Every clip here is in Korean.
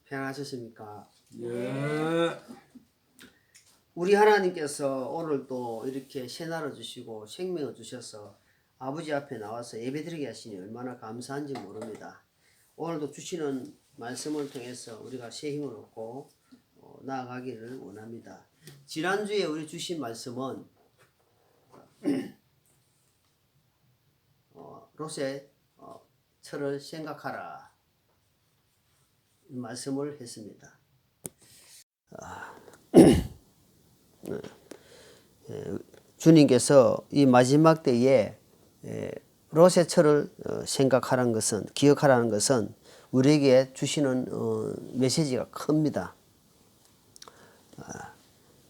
평안하셨습니까? 예. 우리 하나님께서 오늘 또 이렇게 새날을 주시고 생명을 주셔서 아버지 앞에 나와서 예배드리게 하시니 얼마나 감사한지 모릅니다. 오늘도 주시는 말씀을 통해서 우리가 새 힘을 얻고 나아가기를 원합니다. 지난주에 우리 주신 말씀은 롯의 철을 생각하라 이 말씀을 했습니다. 주님께서 이 마지막 때에 롯의 철을 생각하라는 것은, 기억하라는 것은 우리에게 주시는 메시지가 큽니다.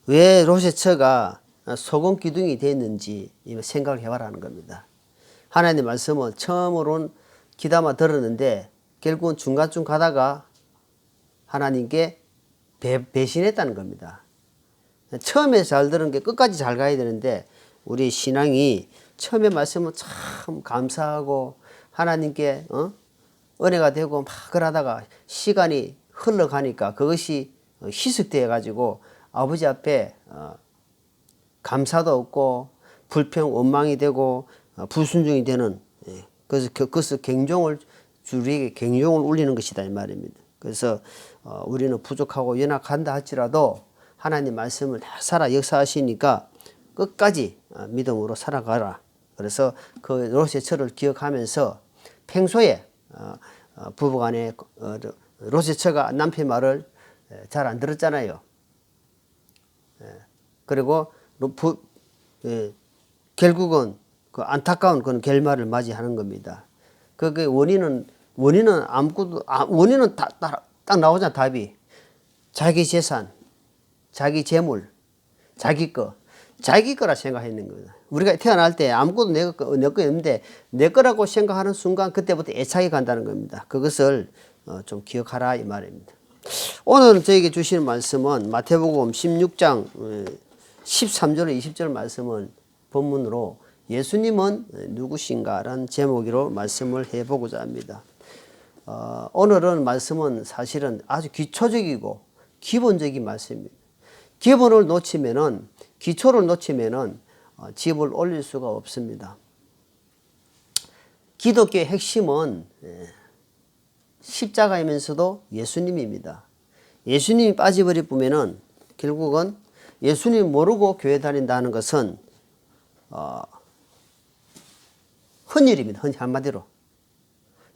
왜 롯의 처가 소금 기둥이 됐는지 생각을 해봐라는 겁니다. 하나님 말씀은 처음으로는 귀담아 들었는데 결국은 중간쯤 가다가 하나님께 배신했다는 겁니다. 처음에 잘 들은 게 끝까지 잘 가야 되는데 우리 신앙이 처음에 말씀은 참 감사하고 하나님께 은혜가 되고 막 그러다가 시간이 흘러가니까 그것이 희석되어 가지고 아버지 앞에 감사도 없고 불평 원망이 되고 불순종이 되는, 그래서 그것을 우리에게 경종을 울리는 것이다 이 말입니다. 그래서 우리는 부족하고 연약한다 할지라도 하나님 말씀을 살아 역사하시니까 끝까지 믿음으로 살아가라. 그래서 그 롯의 철을 기억하면서 평소에 부부간에 롯의 처가 남편 말을 잘 안 들었잖아요. 그리고 결국은 그 안타까운 그런 결말을 맞이하는 겁니다. 그 원인은 아무것도 원인은 딱 나오잖아. 답이 자기 재산, 자기 재물, 자기 거라 생각했는 겁니다. 우리가 태어날 때 아무것도 내 거 없는데 내 거라고 생각하는 순간 그때부터 애착이 간다는 겁니다. 그것을 좀 기억하라 이 말입니다. 오늘 저에게 주시는 말씀은 마태복음 16장 13절 20절 말씀을 본문으로 예수님은 누구신가라는 제목으로 말씀을 해보고자 합니다. 오늘은 말씀은 사실은 아주 기초적이고 기본적인 말씀입니다. 기본을 놓치면은, 기초를 놓치면은 집을 올릴 수가 없습니다. 기독교의 핵심은 십자가이면서도 예수님입니다. 예수님이 빠져버리면은 결국은 예수님 모르고 교회 다닌다는 것은 헌일입니다. 한마디로.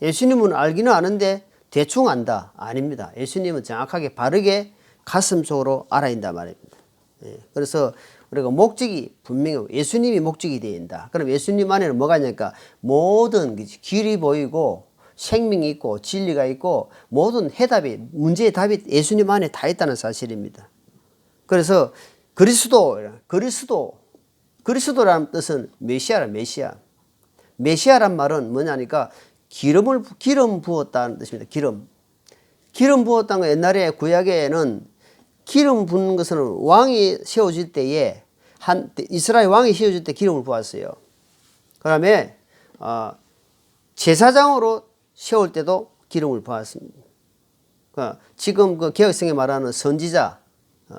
예수님은 알기는 아는데 대충 안다. 아닙니다. 예수님은 정확하게 바르게 가슴 속으로 알아야 한단 말입니다. 그래서 우리가 목적이 분명히 예수님이 목적이 되어야 한다. 그럼 예수님 안에는 뭐가 있냐니까 모든 길이 보이고 생명이 있고 진리가 있고 모든 해답이, 문제의 답이 예수님 안에 다 있다는 사실입니다. 그래서 그리스도라는 뜻은 메시아. 메시아란 말은 뭐냐니까 기름 부었다는 뜻입니다. 기름 부었다는 건 옛날에 구약에는 기름 붓는 것은 왕이 세워질 때에 이스라엘 왕이 세워질 때 기름을 부었어요. 그다음에 제사장으로 세울 때도 기름을 부었습니다. 그러니까 지금 그 개혁성에 말하는 선지자,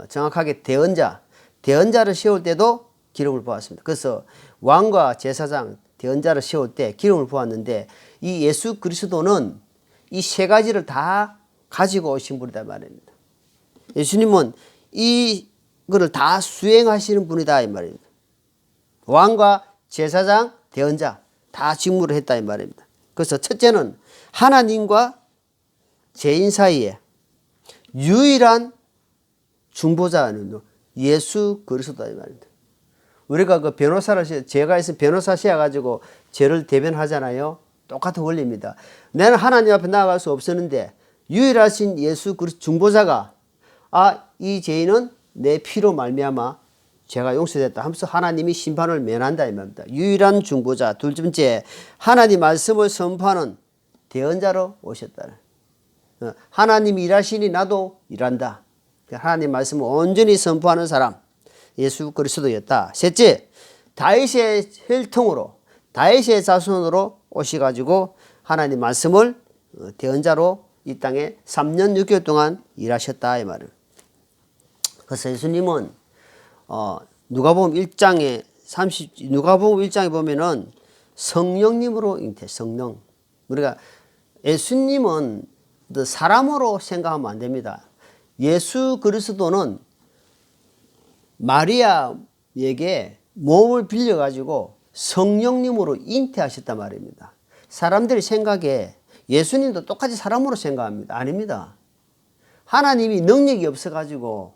정확하게 대언자를 세울 때도 기름을 부었습니다. 그래서 왕과 제사장, 대언자를 세울 때 기름을 부었는데 이 예수 그리스도는 이 세 가지를 다 가지고 오신 분이다 말입니다. 예수님은 이거를 다 수행하시는 분이다 이 말입니다. 왕과 제사장, 대언자 다 직무를 했다 이 말입니다. 그래서 첫째는 하나님과 죄인 사이에 유일한 중보자는 예수 그리스도다 이 말입니다. 우리가 그 죄가 있으면 변호사 세워가지고 죄를 대변하잖아요. 똑같은 원리입니다. 나는 하나님 앞에 나아갈 수 없었는데 유일하신 예수 그리스도 중보자가 이 죄인은 내 피로 말미암아 죄가 용서됐다 하면서 하나님이 심판을 면한다 이 말입니다. 유일한 중보자. 둘 번째, 하나님 말씀을 선포하는 대언자로 오셨다. 하나님이 일하시니 나도 일한다. 하나님 말씀을 온전히 선포하는 사람, 예수 그리스도였다. 셋째, 다윗의 혈통으로, 다윗의 자손으로 오셔가지고 하나님 말씀을 대언자로 이 땅에 3년 6개월 동안 일하셨다 이 말을. 그래서 예수님은 누가복음 1장에 누가복음 1장에 보면은 성령님으로 잉태, 성령. 우리가 예수님은 사람으로 생각하면 안 됩니다. 예수 그리스도는 마리아에게 몸을 빌려가지고 성령님으로 잉태하셨단 말입니다. 사람들이 생각에 예수님도 똑같이 사람으로 생각합니다. 아닙니다. 하나님이 능력이 없어가지고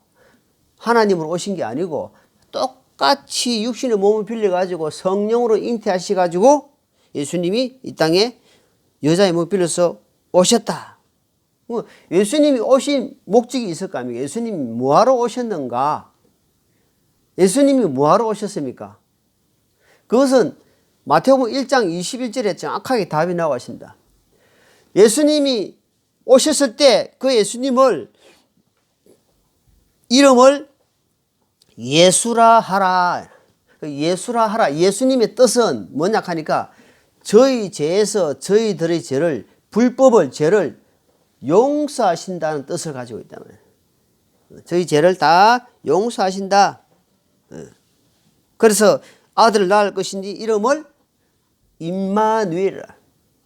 하나님으로 오신 게 아니고 똑같이 육신의 몸을 빌려가지고 성령으로 잉태하셔가지고 예수님이 이 땅에 여자의 몸을 빌려서 오셨다. 예수님이 오신 목적이 있을 거 아닙니까? 예수님이 뭐하러 오셨는가? 예수님이 뭐하러 오셨습니까? 그것은 마태복음 1장 21절에 정확하게 답이 나와 있습니다. 예수님이 오셨을 때 그 예수님을 이름을 예수라 하라. 예수라 하라. 예수님의 뜻은 뭐냐 하니까 저희 죄에서 저희들의 죄를 불법을 죄를 용서하신다는 뜻을 가지고 있단 말이에요. 저희 죄를 다 용서하신다. 그래서 아들을 낳을 것인지 이름을 임마누엘,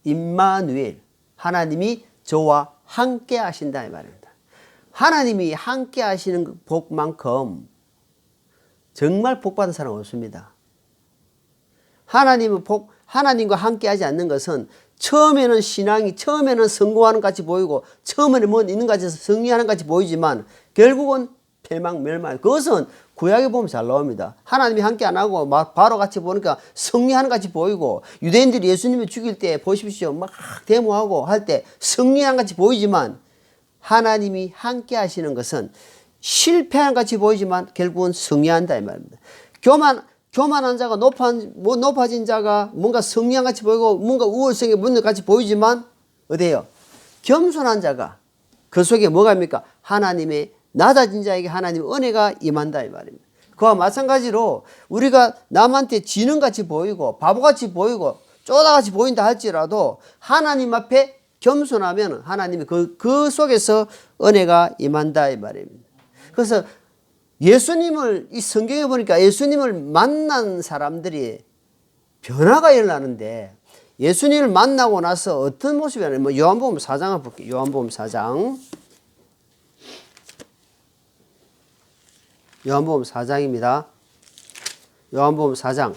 임마누엘. 하나님이 저와 함께 하신다 이 말입니다. 하나님이 함께 하시는 복만큼 정말 복받은 사람 없습니다. 하나님과 함께 하지 않는 것은 처음에는 신앙이 처음에는 성공하는 것 같이 보이고 처음에는 뭐 있는 것 같이 승리하는 것 같이 보이지만 결국은 패망 멸망. 그것은 구약에 보면 잘 나옵니다. 하나님이 함께 안 하고 바로 같이 보니까 승리하는 것 같이 보이고 유대인들이 예수님을 죽일 때 보십시오. 막 데모하고 할 때 승리하는 것 같이 보이지만 하나님이 함께 하시는 것은 실패하는 것 같이 보이지만 결국은 승리한다 이 말입니다. 교만한 자가 높아진 자가 뭔가 승리한 것 같이 보이고 뭔가 우월성에 묻는 것 같이 보이지만 어때요? 겸손한 자가 그 속에 뭐가 입니까? 하나님의 낮아진 자에게 하나님의 은혜가 임한다 이 말입니다. 그와 마찬가지로 우리가 남한테 지는 같이 보이고 바보같이 보이고 쪼다같이 보인다 할지라도 하나님 앞에 겸손하면 하나님이 그 속에서 은혜가 임한다 이 말입니다. 그래서 예수님을 이 성경에 보니까 예수님을 만난 사람들이 변화가 일어나는데 예수님을 만나고 나서 어떤 모습이 나요? 뭐 요한복음 4장 한번 볼게요. 요한복음 4장. 요한복음 4장입니다. 요한복음 4장.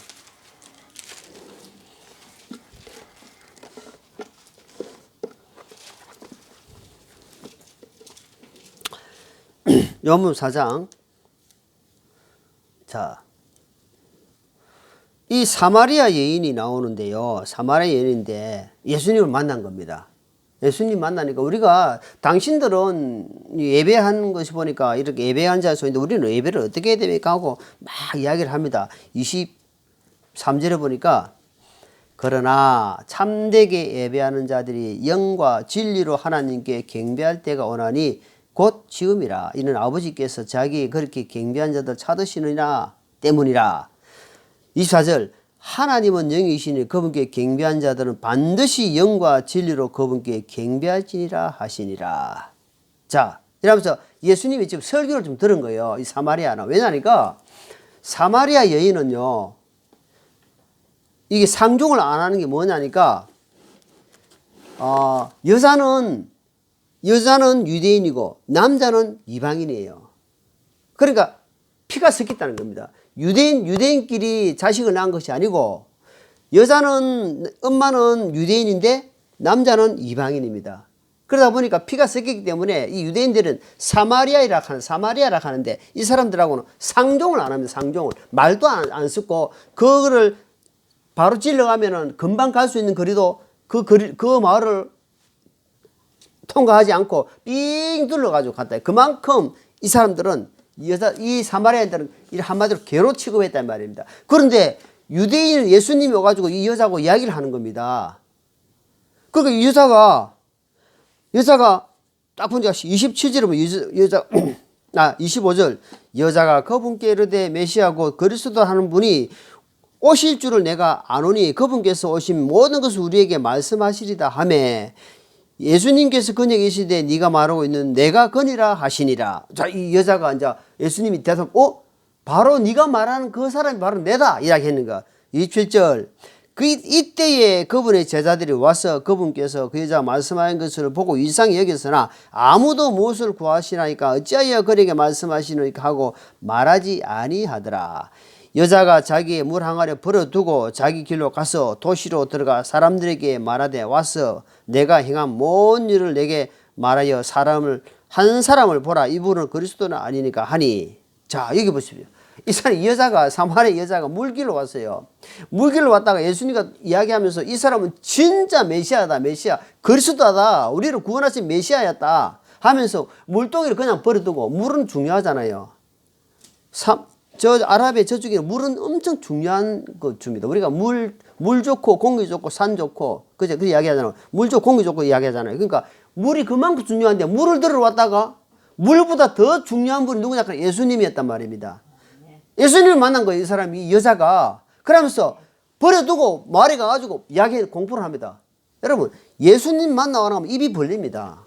요한복음 4장. 자, 이 사마리아 여인이 나오는데요. 사마리아 여인인데 예수님을 만난 겁니다. 예수님 만나니까 우리가 당신들은 예배하는 것이 보니까 이렇게 예배한 자가 있는데 우리는 예배를 어떻게 해야 됩니까 하고 막 이야기를 합니다. 23절에 보니까 그러나 참되게 예배하는 자들이 영과 진리로 하나님께 경배할 때가 오나니 곧 지금이라. 이는 아버지께서 자기 그렇게 경배한 자들 찾으시느냐 때문이라. 24절 하나님은 영이시니 그분께 경배한 자들은 반드시 영과 진리로 그분께 경배할지니라 하시니라. 자, 이러면서 예수님이 지금 설교를 좀 들은 거예요. 이 사마리아나. 왜냐니까 사마리아 여인은요, 이게 상종을 안 하는 게 뭐냐니까, 여자는 유대인이고 남자는 이방인이에요. 그러니까 피가 섞였다는 겁니다. 유대인끼리 자식을 낳은 것이 아니고 엄마는 유대인인데 남자는 이방인입니다. 그러다 보니까 피가 섞이기 때문에 이 유대인들은 사마리아라 하는데 이 사람들하고는 상종을 안 합니다. 상종을. 말도 안 섞고 그거를 바로 찔러가면은 금방 갈 수 있는 거리도 그 마을을 통과하지 않고 삥 둘러가지고 갔다. 그만큼 이 사람들은 이 사마리아인들은 한마디로 개로 취급했단 말입니다. 그런데 유대인 예수님이 와가지고 이 여자하고 이야기를 하는 겁니다. 그러니까 이 여자가 딱 보니까 27절에 보면 25절 여자가 그분께 이르되 메시아고 그리스도 하는 분이 오실 줄을 내가 아노니 그분께서 오신 모든 것을 우리에게 말씀하시리다 하매 예수님께서 그녀에게 이르시되 네가 말하고 있는 내가 그니라 하시니라. 자, 이 여자가 이제 예수님이 대답, 바로 네가 말하는 그 사람이 바로 내다 이야기했는 거야. 27절. 이때에 그분의 제자들이 와서 그분께서 그 여자가 말씀하는 것을 보고 이상히 여겼으나 아무도 무엇을 구하시나이까 어찌하여 그에게 말씀하시노이까 하고 말하지 아니하더라. 여자가 자기의 물 항아리를 버려두고 자기 길로 가서 도시로 들어가 사람들에게 말하되 와서 내가 행한 모든 일을 내게 말하여 한 사람을 보라. 이분은 그리스도는 아니니까 하니. 자, 여기 보십시오. 이 여자가, 사마리아 여자가 물길로 왔어요. 물길로 왔다가 예수님과 이야기하면서 이 사람은 진짜 메시아다, 메시아. 그리스도다. 우리를 구원하신 메시아였다. 하면서 물동이를 그냥 버려두고, 물은 중요하잖아요. 저 아랍의 저쪽에는 물은 엄청 중요한 거 줍니다. 우리가 물 좋고 공기 좋고 산 좋고 그죠? 그 이야기하잖아요. 물 좋고 공기 좋고 이야기하잖아요. 그러니까 물이 그만큼 중요한데 물을 들어왔다가 물보다 더 중요한 분이 누구냐? 예수님이었단 말입니다. 예수님을 만난 거예요. 이 사람이, 이 여자가. 그러면서 버려두고 마을에 가가지고 공부를 합니다. 여러분, 예수님 만나고 나면 입이 벌립니다.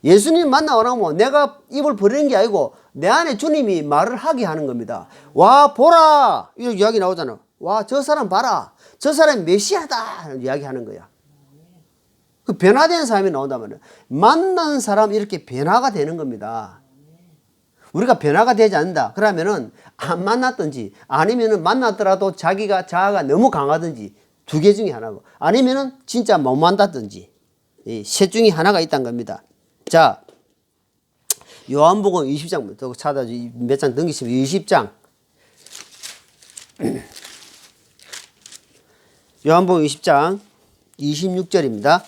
예수님 만나고 나면 내가 입을 벌리는 게 아니고 내 안에 주님이 말을 하게 하는 겁니다. 와, 보라! 이런 이야기 나오잖아. 와, 저 사람 봐라. 저 사람이 메시아다. 이야기 하는 거야. 그 변화된 사람이 나온다면 만난 사람 이렇게 변화가 되는 겁니다. 우리가 변화가 되지 않는다. 그러면은 안 만났든지 아니면은 만났더라도 자아가 너무 강하든지 두 개 중에 하나고 아니면은 진짜 못 만났든지 이 셋 중에 하나가 있다는 겁니다. 자, 요한복음 20장부터 찾아줘. 몇 장 넘기시면 20장. 요한복음 20장 26절입니다.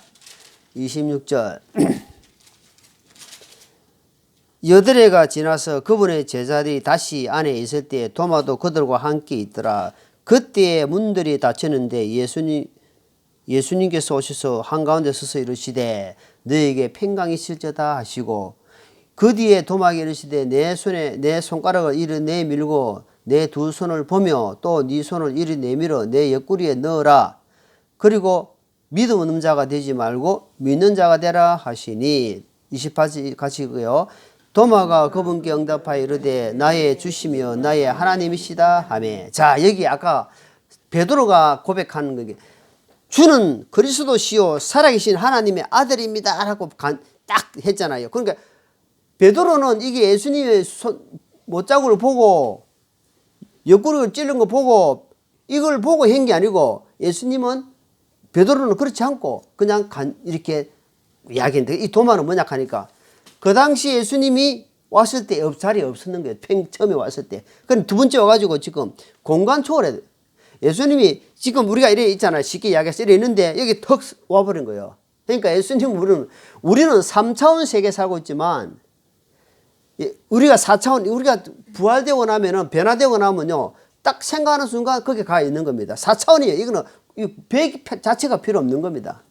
26절. 여드레가 지나서 그분의 제자들이 다시 안에 있을 때 도마도 그들과 함께 있더라. 그때에 문들이 닫혔는데 예수님께서 오셔서 한가운데 서서 이르시되 너에게 평강이 있을지어다 하시고 그 뒤에 도마에게 이르시되 내 손에 내 손가락을 이리 내밀고 내 두 손을 보며 또 네 손을 이리 내밀어 내 옆구리에 넣어라. 그리고 믿음 없는 자가 되지 말고 믿는 자가 되라 하시니 28절 같이고요. 도마가 그분께 응답하여 이르되 나의 주시며 나의 하나님이시다 하매. 자, 여기 아까 베드로가 고백하는 거게 주는 그리스도시요 살아계신 하나님의 아들입니다 라고 딱 했잖아요. 그러니까 베드로는 이게 예수님의 못자국을 보고 옆구리를 찔른 거 보고 이걸 보고 한 게 아니고 예수님은 베드로는 그렇지 않고 그냥 이렇게 이야기했는데 이 도마는 뭐냐 하니까 그 당시 예수님이 왔을 때 자리에 없었는 거예요. 처음에 왔을 때. 그럼 두 번째 와가지고 지금 공간 초월해. 예수님이 지금 우리가 이래 있잖아요. 쉽게 이야기해서 이래 있는데 여기 턱 와버린 거예요. 그러니까 예수님 우리는 3차원 세계에 살고 있지만 우리가 4차원, 우리가 부활되고 나면은 변화되고 나면요. 딱 생각하는 순간 거기에 가 있는 겁니다. 4차원이에요. 이거는 배 자체가 필요 없는 겁니다.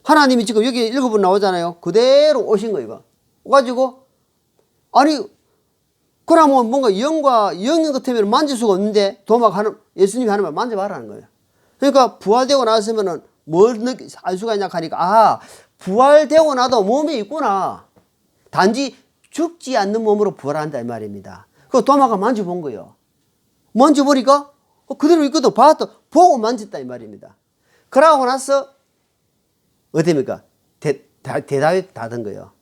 하나님이 지금 여기 7번 나오잖아요. 그대로 오신 거예요. 이거. 가지고 아니 그러면 뭔가 영 같으면 만질 수가 없는데 도마가 예수님이 하는 말 만져봐라는 거예요. 그러니까 부활되고 나서면은 뭘 알 수가 있냐 하니까 부활되고 나도 몸이 있구나. 단지 죽지 않는 몸으로 부활한다 이 말입니다. 그 도마가 만져본 거예요. 만져보니까 그대로 있거든. 봤다 보고 만졌다 이 말입니다. 그러고 나서 어떻습니까? 대답이 닫은 거예요.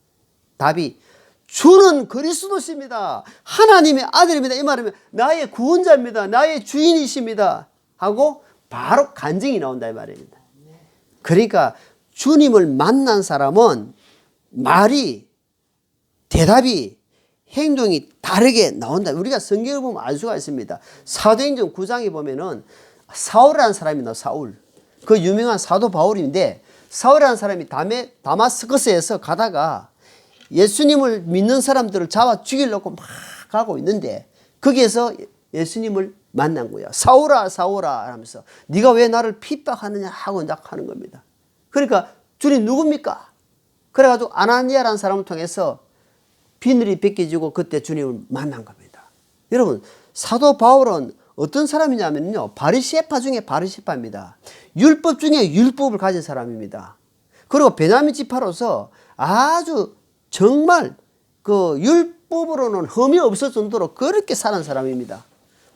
답이 주는 그리스도십니다. 하나님의 아들입니다. 이 말이면 나의 구원자입니다. 나의 주인이십니다. 하고 바로 간증이 나온다 이 말입니다. 그러니까 주님을 만난 사람은 대답이 행동이 다르게 나온다. 우리가 성경을 보면 알 수가 있습니다. 사도행전 9장에 보면은 사울이라는 사람이 나와. 사울. 그 유명한 사도 바울인데 사울이라는 사람이 다마스커스에서 가다가 예수님을 믿는 사람들을 잡아 죽이려고 막 가고 있는데 거기에서 예수님을 만난 거야. 사울아 사울아 하면서 네가 왜 나를 핍박하느냐 하고 하는 겁니다. 그러니까 주님 누굽니까? 그래가지고 아나니아라는 사람을 통해서 비늘이 벗겨지고 그때 주님을 만난 겁니다. 여러분 사도 바울은 어떤 사람이냐면요 바리새파 중에 바리새파입니다. 율법 중에 율법을 가진 사람입니다. 그리고 베냐민 지파로서 아주 정말 그 율법으로는 흠이 없을 정도로 그렇게 사는 사람입니다.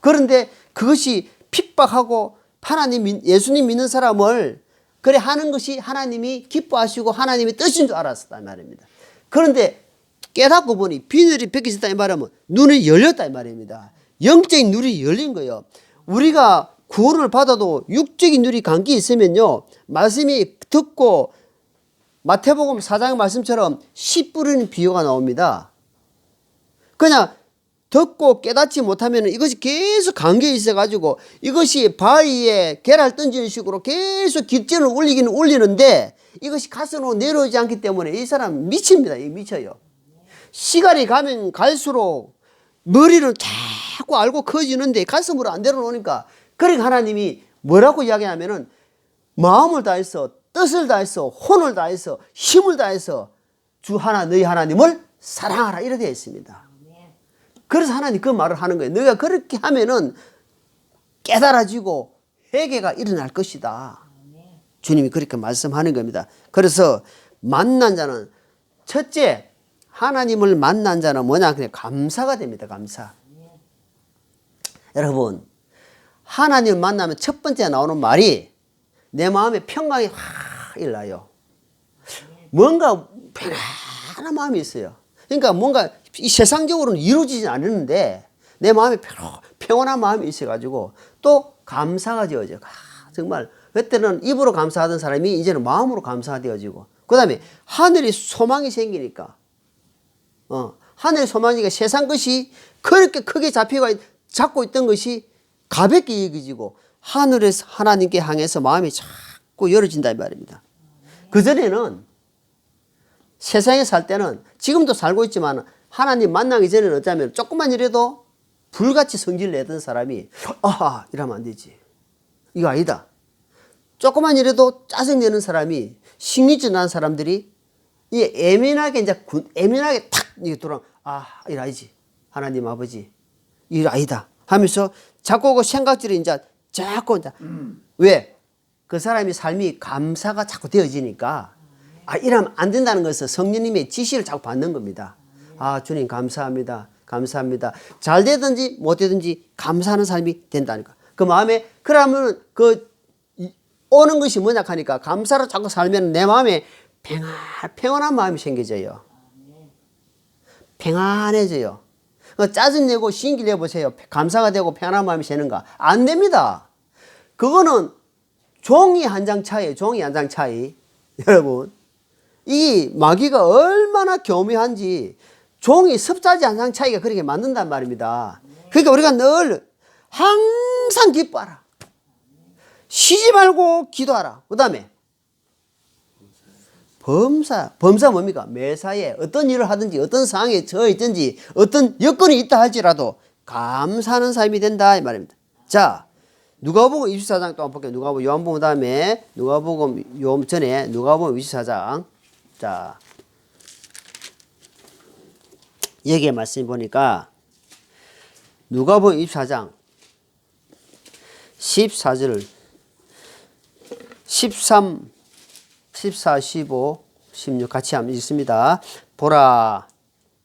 그런데 그것이 핍박하고 하나님, 예수님 믿는 사람을 그래 하는 것이 하나님이 기뻐하시고 하나님의 뜻인 줄 알았었단 말입니다. 그런데 깨닫고 보니 비늘이 벗겨졌다 이 말하면 눈이 열렸다 이 말입니다. 영적인 눈이 열린 거예요. 우리가 구원을 받아도 육적인 눈이 감기 있으면요, 말씀이 듣고 마태복음 4장 말씀처럼 씨 뿌리는 비유가 나옵니다. 그냥 듣고 깨닫지 못하면 이것이 계속 감겨 있어가지고 이것이 바위에 계랄 던지는 식으로 계속 깃전을 올리기는 올리는데 이것이 가슴으로 내려오지 않기 때문에 이 사람 미칩니다. 미쳐요. 시간이 가면 갈수록 머리를 자꾸 알고 커지는데 가슴으로 안 내려놓으니까, 그러니까 하나님이 뭐라고 이야기하면은 마음을 다해서 뜻을 다해서 혼을 다해서 힘을 다해서 주 하나 너희 하나님을 사랑하라 이렇게 되어 있습니다. 그래서 하나님 그 말을 하는 거예요. 너희가 그렇게 하면은 깨달아지고 회개가 일어날 것이다. 주님이 그렇게 말씀하는 겁니다. 그래서 만난 자는, 첫째 하나님을 만난 자는 뭐냐? 그냥 감사가 됩니다. 감사. 여러분, 하나님을 만나면 첫 번째 나오는 말이 내 마음에 평강이 확 일어나요. 뭔가 편안한 마음이 있어요. 그러니까 뭔가 이 세상적으로는 이루어지지 않는데 내 마음에 평안한 마음이 있어가지고 또 감사가 되어져요. 정말 그때는 입으로 감사하던 사람이 이제는 마음으로 감사가 되어지고, 그 다음에 하늘이 소망이 생기니까 하늘의 소망이니까 세상 것이 그렇게 크게 잡고 있던 것이 가볍게 여겨지고 하늘에서 하나님께 향해서 마음이 자꾸 열어진다 이 말입니다. 그전에는 세상에 살 때는, 지금도 살고 있지만 하나님 만나기 전에는 어쩌면 조금만 이래도 불같이 성질 내던 사람이 이러면 안 되지, 이거 아니다. 조금만 이래도 짜증내는 사람이, 식리질 나는 사람들이 이 예민하게 탁 이게 돌아, 이거 아니지, 하나님 아버지 이거 아니다 하면서 자꾸 그 생각들이 자꾸 왜? 그 사람이 삶이 감사가 자꾸 되어지니까 이러면 안 된다는 것은 성령님의 지시를 자꾸 받는 겁니다. 주님 감사합니다. 감사합니다. 잘 되든지 못 되든지 감사하는 삶이 된다니까. 그 마음에, 그러면 오는 것이 뭐냐 하니까 감사로 자꾸 살면 내 마음에 평안한 마음이 생겨져요. 평안해져요. 짜증내고 신기 내보세요. 감사가 되고 평안한 마음이 되는가? 안 됩니다. 그거는 종이 한 장 차이에요. 종이 한 장 차이. 여러분, 이 마귀가 얼마나 교묘한지 종이 섭자지 한 장 차이가 그렇게 만든단 말입니다. 그러니까 우리가 늘 항상 기뻐하라. 쉬지 말고 기도하라. 그 다음에 범사 뭡니까? 매사에 어떤 일을 하든지 어떤 상황에 처해 있든지 어떤 여건이 있다 할지라도 감사하는 삶이 된다 이 말입니다. 자, 누가복음 24장 또 한번 볼게요. 누가복음, 요한복음 다음에 누가복음, 요 전에 누가복음 24장. 자, 여기에 말씀 보니까 누가복음 24장 14절 13, 14, 15, 16 같이 한번 읽습니다. 보라,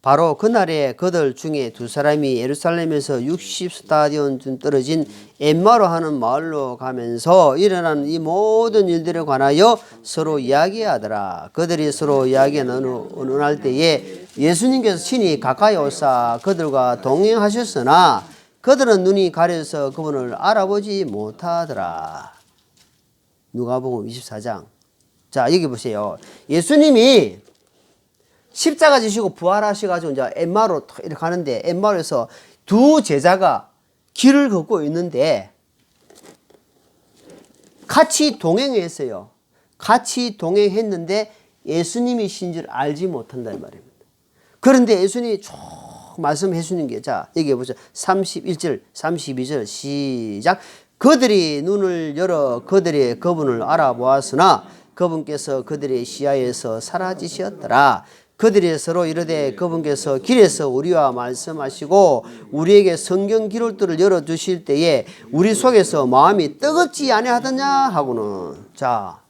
바로 그날에 그들 중에 두 사람이 예루살렘에서 60스타디온 떨어진 엠마로 하는 마을로 가면서 일어난 이 모든 일들에 관하여 서로 이야기하더라. 그들이 서로 이야기하는 때에 예수님께서 친히 가까이 오사 그들과 동행하셨으나 그들은 눈이 가려서 그분을 알아보지 못하더라. 누가복음 24장. 자, 여기 보세요. 예수님이 십자가 지시고 부활하셔가지고 이제 엠마로 이렇게 가는데, 엠마로에서 두 제자가 길을 걷고 있는데 같이 동행했어요. 같이 동행했는데 예수님이신 줄 알지 못한다는 말입니다. 그런데 예수님이 쭉 말씀해 주는 게, 자, 여기 보세요. 31절, 32절 시작. 그들이 눈을 열어 그들이 그분을 알아보았으나 그분께서 그들의 시야에서 사라지셨더라. 그들이 서로 이르되 그분께서 길에서 우리와 말씀하시고 우리에게 성경 기록들을 열어주실 때에 우리 속에서 마음이 뜨겁지 아니하더냐 하고는, 자,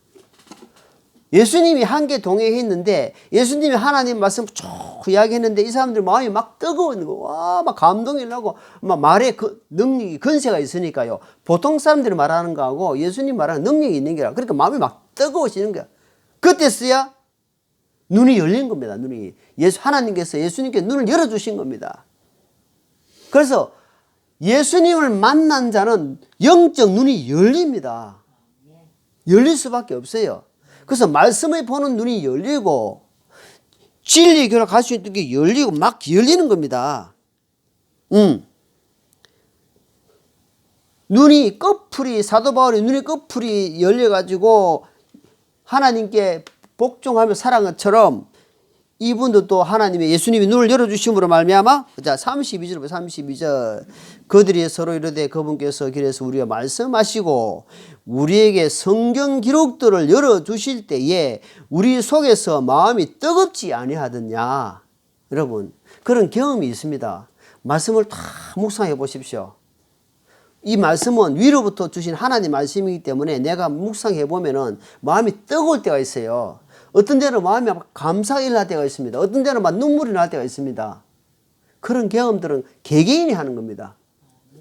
예수님이 한계 동행했는데 예수님이 하나님 말씀 쭉 이야기했는데 이 사람들 마음이 막 뜨거운 거, 와, 막 감동이 나고 막 말에 그 능력이 근세가 있으니까요. 보통 사람들이 말하는 거하고 예수님 말하는 능력이 있는 게라. 그러니까 마음이 막 뜨거워지는 거야. 그때서야 눈이 열린 겁니다. 눈이 하나님께서 예수님께 눈을 열어주신 겁니다. 그래서 예수님을 만난 자는 영적 눈이 열립니다. 열릴 수밖에 없어요. 그래서 말씀을 보는 눈이 열리고 진리의 교회로 갈 수 있는 게 열리고 막 열리는 겁니다. 눈이 꺼풀이 사도 바울의 눈이 꺼풀이 열려가지고 하나님께 복종하며 살아간 것처럼 이분도 또 하나님의 예수님이 눈을 열어주심으로 말미암아 자 32절 32절 그들이 서로 이르되 그분께서 길에서 우리가 말씀하시고 우리에게 성경 기록들을 열어주실 때에 우리 속에서 마음이 뜨겁지 아니하더냐. 여러분 그런 경험이 있습니다. 말씀을 다 묵상해 보십시오. 이 말씀은 위로부터 주신 하나님 말씀이기 때문에 내가 묵상해 보면은 마음이 뜨거울 때가 있어요. 어떤 때는 마음이 감사가 일어날 때가 있습니다. 어떤 때는 막 눈물이 날 때가 있습니다. 그런 경험들은 개개인이 하는 겁니다.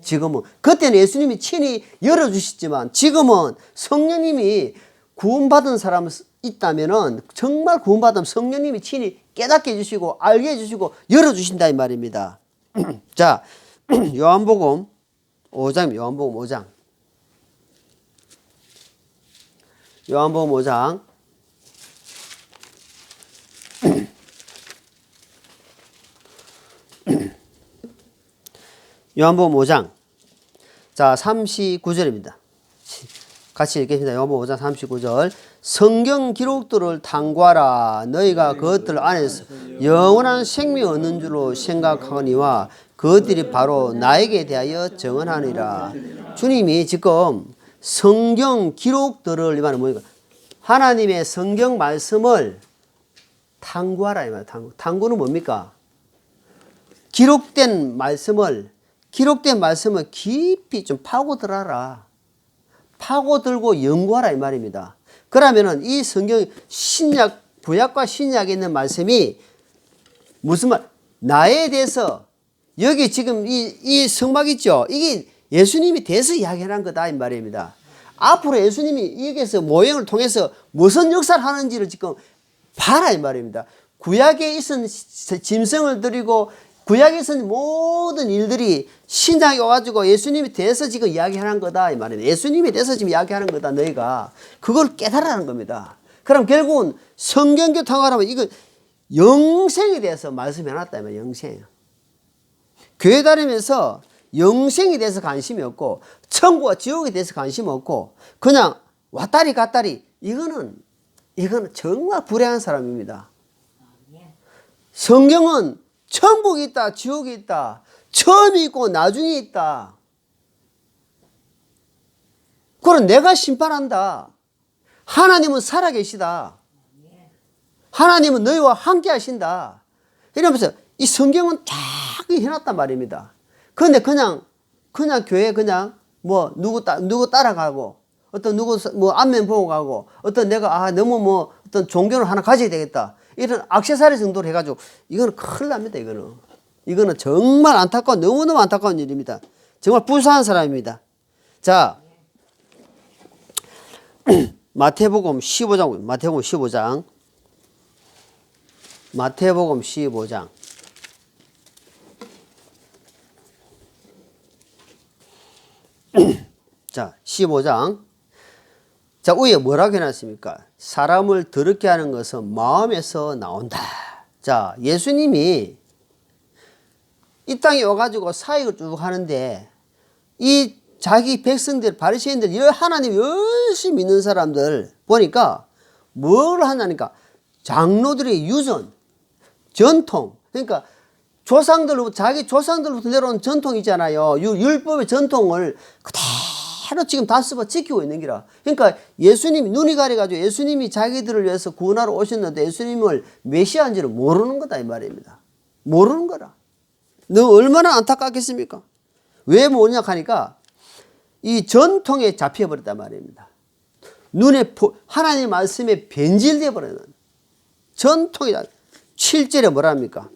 지금은 그때는 예수님이 친히 열어주시지만 지금은 성령님이 구원받은 사람이 있다면은 정말 구원받은 성령님이 친히 깨닫게 해주시고 알게 해주시고 열어주신다 이 말입니다. 자, 요한복음 5장 요한복음 5장 요한복음 5장 요한복음 5장 자 39절입니다. 같이 읽겠습니다. 요한복음 5장 39절 성경 기록들을 탐구하라. 너희가 그것들 안에서 영원한 생명 얻는 줄로 생각하거니와 그것들이 바로 나에게 대하여 정언하니라. 주님이 지금 성경 기록들을 이 말은 뭐니까 하나님의 성경 말씀을 탐구하라 이 말. 탐구는 뭡니까? 기록된 말씀을 깊이 좀 파고들어라. 파고들고 연구하라 이 말입니다. 그러면은 이 성경 신약 구약과 신약에 있는 말씀이 무슨 말? 나에 대해서 여기 지금 이 성막 있죠? 이게 예수님이 대해서 이야기하는 거다 이 말입니다. 앞으로 예수님이 여기에서 모형을 통해서 무슨 역사를 하는지를 지금 봐라 이 말입니다. 구약에 있은 짐승을 드리고 구약에 있는 모든 일들이 신약에 와가지고 예수님이 대해서 지금 이야기하는 거다 이 말입니다. 예수님이 대해서 지금 이야기하는 거다 너희가 그걸 깨달으라는 겁니다. 그럼 결국은 성경교 탐구하면 이거 영생에 대해서 말씀해놨다 이 말이에요. 영생. 교회 다니면서 영생에 대해서 관심이 없고 천국과 지옥에 대해서 관심 없고 그냥 왔다리 갔다리 이거는 정말 불행한 사람입니다. 성경은 천국이 있다 지옥이 있다 처음이 있고 나중에 있다. 그럼 내가 심판한다. 하나님은 살아계시다. 하나님은 너희와 함께 하신다. 이러면서 이 성경은 쫙 해놨단 말입니다. 그런데 그냥 교회 그냥 뭐 누구 따라가고 어떤 누구 뭐 안면 보고 가고 어떤 내가 너무 뭐 어떤 종교를 하나 가져야 되겠다. 이런 액세서리 정도로 해가지고 이거는 큰일 납니다. 이거는 정말 안타까운 너무너무 안타까운 일입니다. 정말 불쌍한 사람입니다. 자 마태복음 15장 자 15장 자 위에 뭐라고 해놨습니까? 사람을 더럽게 하는 것은 마음에서 나온다. 자 예수님이 이 땅에 와가지고 사역을 쭉 하는데 이 자기 백성들 바리새인들 하나님 열심히 믿는 사람들 보니까 뭘 하냐니까 장로들의 유전 전통 그러니까 자기 조상들부터 내려온 전통 있잖아요. 율법의 전통을 그대로 지금 다스버 지키고 있는 기라. 그러니까 예수님이 눈이 가려가지고 예수님이 자기들을 위해서 구원하러 오셨는데 예수님을 메시아인지를 모르는 거다 이 말입니다. 모르는 거라. 너 얼마나 안타깝겠습니까? 왜 모르냐 하니까 이 전통에 잡혀버렸단 말입니다. 하나님 말씀에 변질되어 버리는 전통이다. 7절에 뭐라 합니까?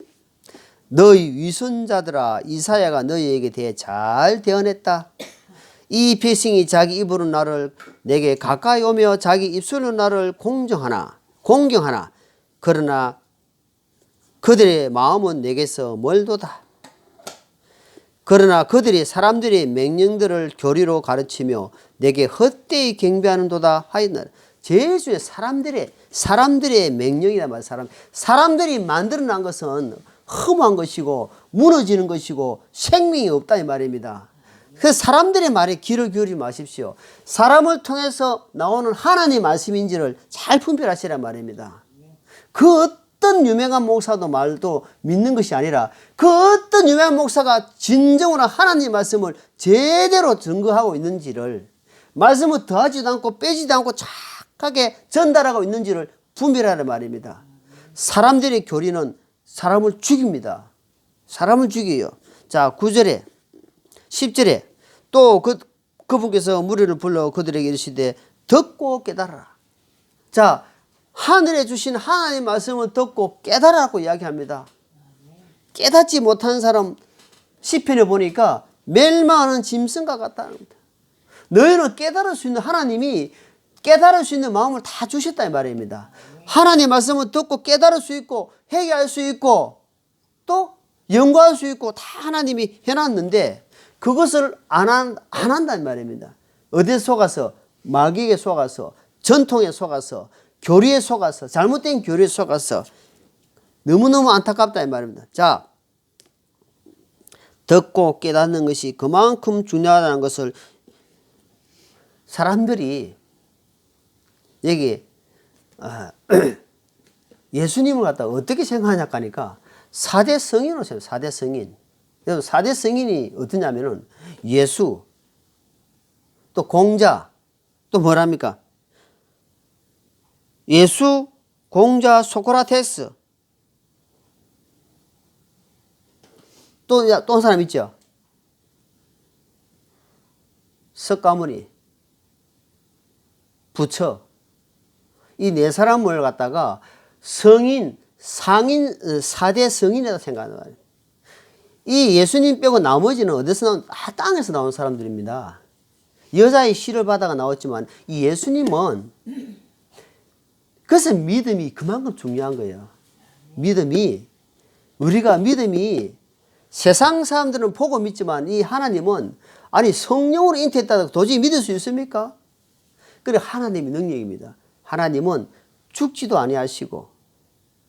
너희 위선자들아 이사야가 너희에게 대해 잘 대언했다. 이 백성이 자기 입으로 나를 내게 가까이 오며 자기 입술로 나를 공경하나 그러나 그들의 마음은 내게서 멀도다. 그러나 그들이 사람들의 명령들을 교리로 가르치며 내게 헛되이 경배하는도다 하였나니. 제일 중에 사람들의 명령이란 말이야. 사람들이 만들어낸 것은 험한 것이고 무너지는 것이고 생명이 없다 이 말입니다. 그래서 사람들의 말에 귀를 기울이지 마십시오. 사람을 통해서 나오는 하나님의 말씀인지를 잘 분별하시란 말입니다. 그 어떤 유명한 목사도 말도 믿는 것이 아니라 그 어떤 유명한 목사가 진정으로 하나님의 말씀을 제대로 증거하고 있는지를, 말씀을 더하지도 않고 빼지도 않고 착하게 전달하고 있는지를 분별하란 말입니다. 사람들의 교리는 사람을 죽입니다. 사람을 죽여요. 자, 9절에 10절에 또 그분께서 무리를 불러 그들에게 이르시되 듣고 깨달아라. 자, 하늘에 주신 하나님의 말씀을 듣고 깨달으라고 이야기합니다. 깨닫지 못한 사람 시편에 보니까 멸망하는 짐승과 같다는 겁니다. 너희는 깨달을 수 있는, 하나님이 깨달을 수 있는 마음을 다 주셨다 이 말입니다. 하나님의 말씀을 듣고 깨달을 수 있고 회개할 수 있고 또 연구할 수 있고 다 하나님이 해놨는데 그것을 안 한다는 말입니다. 어디에 속아서? 마귀에게 속아서, 전통에 속아서, 교리에 속아서, 잘못된 교리에 속아서. 너무너무 안타깝다 이 말입니다. 자, 듣고 깨닫는 것이 그만큼 중요하다는 것을 사람들이 여기 예수님을 갖다가 어떻게 생각하냐 하니까 4대 성인으로 생각해요. 4대 성인. 4대 성인이 어떠냐면은 예수, 또 공자, 또 뭐랍니까? 예수, 공자, 소크라테스. 또 한 사람 있죠? 석가모니, 부처. 이 네 사람을 갖다가 성인, 상인, 4대 성인이라고 생각하는 거예요. 이 예수님 빼고 나머지는 어디서 나온, 땅에서 나온 사람들입니다. 여자의 시를 받아가 나왔지만 이 예수님은, 그래서 믿음이 그만큼 중요한 거예요. 믿음이 세상 사람들은 보고 믿지만 이 하나님은, 아니 성령으로 잉태했다고 도저히 믿을 수 있습니까? 그래, 하나님의 능력입니다. 하나님은 죽지도 아니하시고,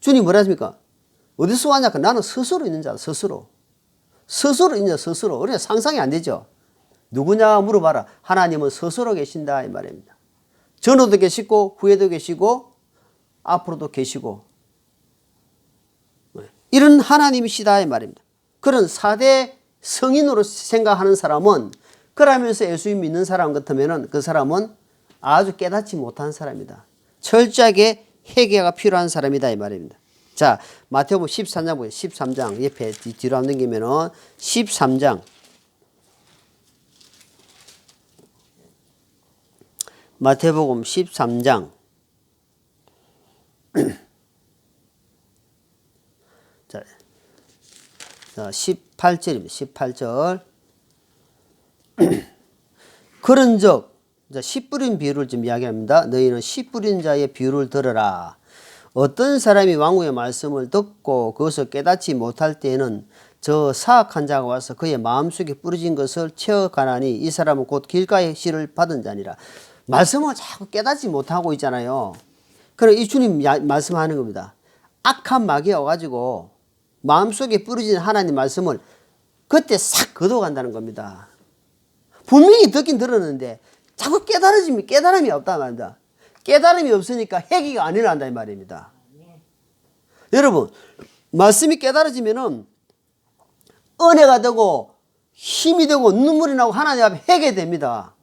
주님 뭐라 하십니까? 어디서 왔냐까? 나는 스스로 있는 자다. 스스로 있는 자, 스스로. 그러니까 상상이 안 되죠. 누구냐 물어봐라. 하나님은 스스로 계신다 이 말입니다. 전후도 계시고 후에도 계시고 앞으로도 계시고 이런 하나님이시다 이 말입니다. 그런 4대 성인으로 생각하는 사람은, 그러면서 예수님 믿는 사람 같으면은 그 사람은 아주 깨닫지 못한 사람이다. 철저하게 회개가 필요한 사람이다 이 말입니다. 자, 마태복음 13장 보세요. 13장 옆에 뒤로 한번 넘기면은 13장. 마태복음 13장. 자, 18절입니다. 18절. 그런즉, 씨 뿌린 비유를 좀 이야기합니다. 너희는 씨 뿌린 자의 비유를 들어라. 어떤 사람이 왕국의 말씀을 듣고 그것을 깨닫지 못할 때에는 저 사악한 자가 와서 그의 마음속에 뿌려진 것을 채워가나니 이 사람은 곧 길가의 씨를 받은 자니라. 말씀을 자꾸 깨닫지 못하고 있잖아요. 그럼 이 주님 말씀하는 겁니다. 악한 마귀가 와가지고 마음속에 뿌려진 하나님 말씀을 그때 싹 걷어간다는 겁니다. 분명히 듣긴 들었는데 자꾸 깨달음이 없단 말입니다. 깨달음이 없으니까 회개가 안 일어난다 이 말입니다. 여러분, 말씀이 깨달아지면은 은혜가 되고 힘이 되고 눈물이 나고 하나님 앞에 회개됩니다.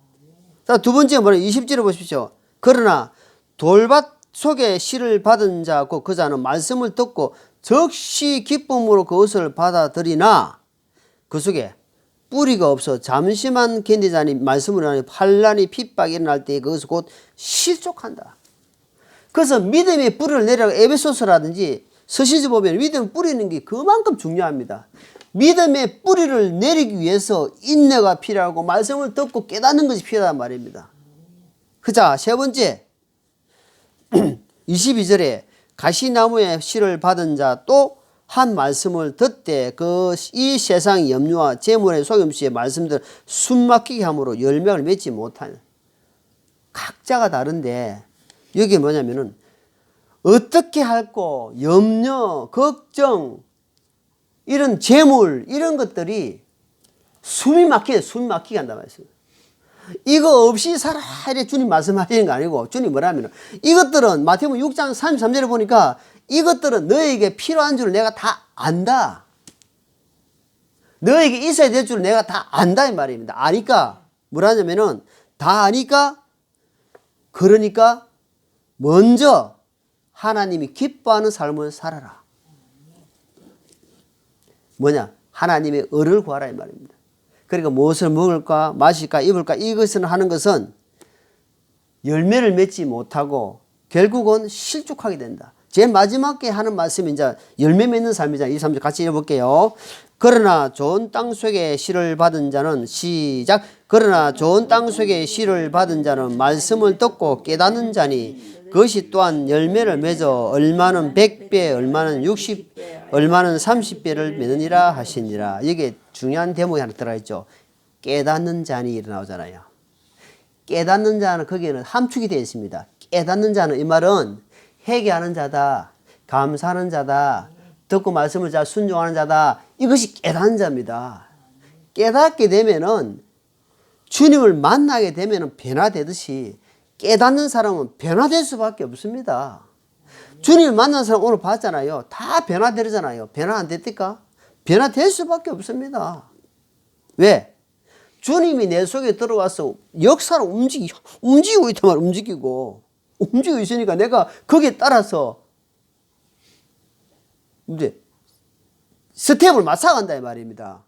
자, 두 번째 뭐냐? 20절에 보십시오. 그러나 돌밭 속에 씨를 받은 자고 그 자는 말씀을 듣고 즉시 기쁨으로 그것을 받아들이나 그 속에 뿌리가 없어 잠시만 견디자니 말씀을 하니 환난이 핍박이 일어날 때 그것을 곧 실족한다. 그래서 믿음의 뿌리를 내려가 에베소서라든지 서신서 보면 믿음 뿌리는 게 그만큼 중요합니다. 믿음의 뿌리를 내리기 위해서 인내가 필요하고 말씀을 듣고 깨닫는 것이 필요하단 말입니다. 자, 세 번째 22절에 가시나무의 씨를 받은 자 또 한 말씀을 듣되 이 세상 염려와 재물의 속임수의 말씀들 숨막히게 함으로 열매를 맺지 못하는, 각자가 다른데 여기 뭐냐면은 어떻게 할고 염려, 걱정, 이런 재물 이런 것들이 숨이 막히게 한단 말이에요. 이거 없이 살아 이래 주님 말씀하시는 거 아니고, 주님 뭐라면 이것들은 마태복음 6장 33절에 보니까 이것들은 너에게 필요한 줄 내가 다 안다. 너에게 있어야 될 줄 내가 다 안다 이 말입니다. 아니까 뭐라냐면은 다 아니까, 그러니까 먼저 하나님이 기뻐하는 삶을 살아라. 뭐냐? 하나님의 의를 구하라 이 말입니다. 그러니까 무엇을 먹을까 마실까 입을까 이것을 하는 것은 열매를 맺지 못하고 결국은 실족하게 된다. 제일 마지막에 하는 말씀이 이제 열매 맺는 삶이잖아요. 23절 같이 읽어볼게요. 그러나 좋은 땅 속에 씨를 받은 자는 시작. 그러나 좋은 땅 속에 씨를 받은 자는 말씀을 듣고 깨닫는 자니 그것이 또한 열매를 맺어 얼마는 100배 얼마는 60 얼마는 30배를 맺느니라 하시니라. 이게 중요한 대목이 하나 들어있죠. 깨닫는 자니 나오잖아요. 깨닫는 자는 거기에는 함축이 되어 있습니다. 깨닫는 자는 이 말은 회개하는 자다, 감사하는 자다, 듣고 말씀을 잘 순종하는 자다. 이것이 깨닫는 자입니다. 깨닫게 되면은 주님을 만나게 되면은 변화되듯이 깨닫는 사람은 변화될 수밖에 없습니다. 주님을 만난 사람 오늘 봤잖아요. 다 변화되잖아요. 변화 안 됐을까? 변화될 수밖에 없습니다. 왜? 주님이 내 속에 들어와서 역사를 움직이고 있단 말이야. 움직이고 있으니까 내가 거기에 따라서 이제 스텝을 맞춰간다 이 말입니다.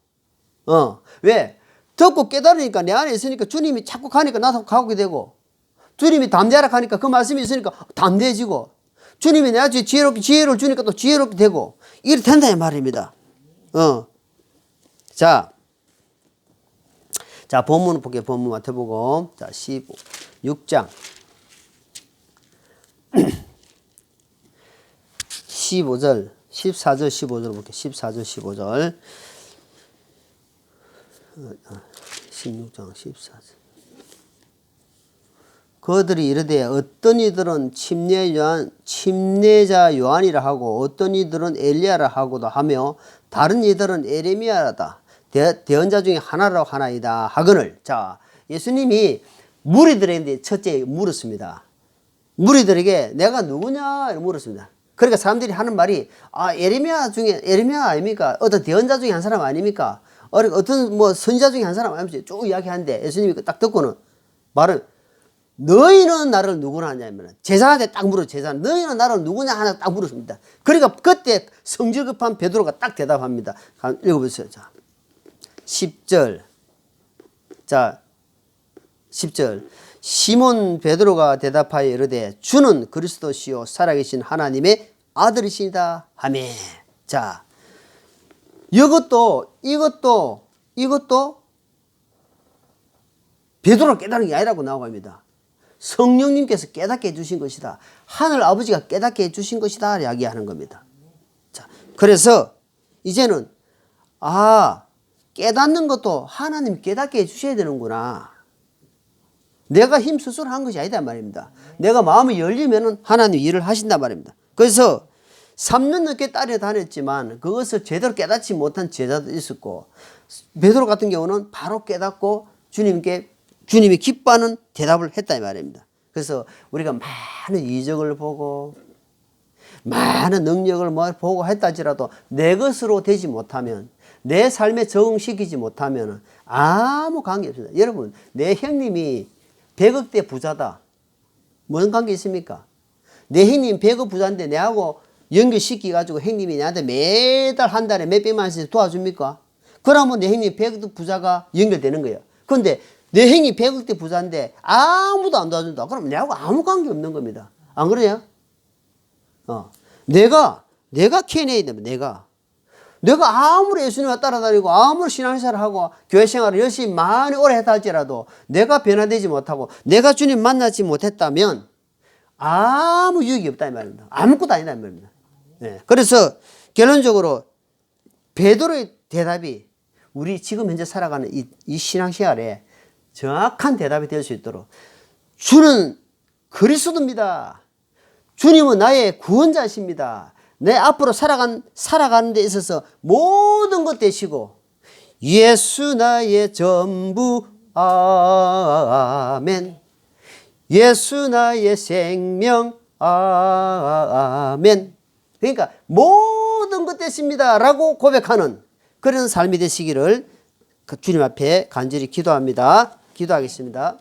왜? 듣고 깨달으니까 내 안에 있으니까 주님이 자꾸 가니까 나도 가게 되고, 주님이 담대하라 하니까 그 말씀이 있으니까 담대해지고, 주님이 내 안에 지혜를 주니까 또 지혜롭게 되고, 이렇게 된다 이 말입니다. 자, 본문을 볼게요. 본문 마태복음 16장 15절 14절 15절 볼게요. 14절 15절 16장 14절. 그들이 이르되 어떤 이들은 침례자 요한이라 하고 어떤 이들은 엘리야라 하고도 하며 다른 이들은 에레미야라다 대언자 중에 하나라고 하나이다 하거늘. 자, 예수님이 무리들에게 첫째 물었습니다. 무리들에게 내가 누구냐 물었습니다. 그러니까 사람들이 하는 말이 에레미야 아닙니까? 어떤 대언자 중에 한 사람 아닙니까? 어떤 선지자 중에 한 사람 아닙니까? 쭉 이야기하는데 예수님이 딱 듣고는 말을 너희는 나를 누구나 하냐면 제자한테 딱 물어. 제자는 너희는 나를 누구냐 하나 딱 물었습니다. 그러니까 그때 성질 급한 베드로가 딱 대답합니다. 읽어보세요. 자, 10절. 자, 10절. 시몬 베드로가 대답하여 이르되 주는 그리스도시요 살아계신 하나님의 아들이시다 하매. 자, 이것도 베드로가 깨달은 게 아니라고 나오고 합니다. 성령님께서 깨닫게 해주신 것이다. 하늘 아버지가 깨닫게 해주신 것이다 이야기하는 겁니다. 자, 그래서 이제는 깨닫는 것도 하나님 깨닫게 해주셔야 되는구나. 내가 힘 스스로 한 것이 아니다 말입니다. 내가 마음이 열리면은 하나님 일을 하신단 말입니다. 그래서 3년 넘게 따라다녔지만 그것을 제대로 깨닫지 못한 제자도 있었고, 베드로 같은 경우는 바로 깨닫고 주님이 기뻐하는 대답을 했다 이 말입니다. 그래서 우리가 많은 이적을 보고 많은 능력을 보고 했다 할지라도 내 것으로 되지 못하면, 내 삶에 적응시키지 못하면 아무 관계 없습니다. 여러분, 내 형님이 100억대 부자다. 무슨 관계 있습니까? 내 형님 100억 부자인데 내하고 연결시켜가지고 형님이 나한테 매달 한 달에 몇백만 원씩 도와줍니까? 그러면 내 형님 100억 부자가 연결되는 거예요. 그런데 내 형이 100억대 부자인데 아무도 안 도와준다. 그럼 내하고 아무 관계 없는 겁니다. 안 그러냐? 내가 Q&A 되면 내가 아무리 예수님을 따라다니고 아무리 신앙생활을 하고 교회 생활을 열심히 많이 오래 했다 할지라도 내가 변화되지 못하고 내가 주님 만나지 못했다면 아무 유익이 없다 이 말입니다. 아무것도 아니다 이 말입니다. 네. 그래서 결론적으로 베드로의 대답이 우리 지금 현재 살아가는 이 신앙생활에 정확한 대답이 될 수 있도록 주는 그리스도입니다. 주님은 나의 구원자십니다. 내 앞으로 살아가는 데 있어서 모든 것 되시고 예수 나의 전부 아멘. 예수 나의 생명 아멘. 그러니까 모든 것 되십니다 라고 고백하는 그런 삶이 되시기를 주님 앞에 간절히 기도합니다. 기도하겠습니다.